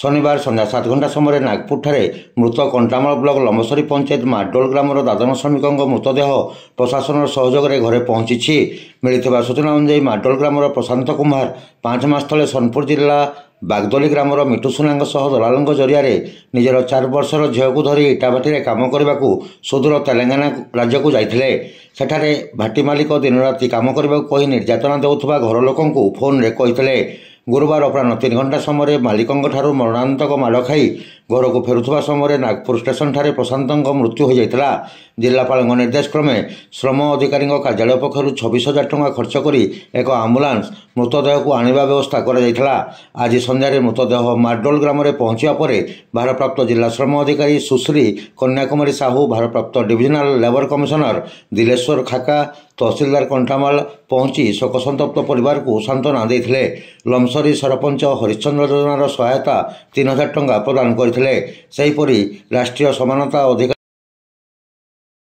शनिवार संध्या 7 घंटा समय नागपुर मृत कंटामाल ब्लॉक लंबसरी पंचायत माडोल ग्रामर दादन श्रमिकों मृतदेह प्रशासन सहयोग घरे पहुंची। मिलता सूचना अनुसार माडोल ग्रामर प्रशांत कुमार 5 मास तले सोनपुर जिला बागदली ग्रामर मिठू सुनांग दलालों जरिया निजर 4 वर्षर झील को धरी इटाभाटी काम करने को सुदूर तेलंगाना राज्य को जाते सेठारे भाटी मालिक दिन राति काम करने को कही निर्यातना देउथुबा घर लोकंकु फोन रे कहितले। गुरुवार अपराह 3 घंटा समय मालिकों ठारू मरणांतक माड़ खाई घर को फेरुवा समय नागपुर स्टेशन ठारे प्रशांत मृत्यु हो जाता। जिलापाल निर्देश क्रमे श्रम अधिकारी कार्यालय पक्षर 26,000 टंका खर्च कर एक आम्बुलांस मृतदेह को आनिबा व्यवस्था करा। आज संध्यारे मृतदेह माडोल ग्राम में पहुंचा पर भारप्राप्त जिला श्रम अधिकारी सुश्री कन्याकुमारी साहू, भारप्राप्त divisional labour commissioner Dileswar Khaka, tahsildar कंठामाल पहुंची शोक संतप्त परिवार को सांत्वना देते। लमसरी सरपंच हरिश्चंद्र योजनार सहायता 3,000 टंका प्रदान करते। राष्ट्रीय समानता अधिकार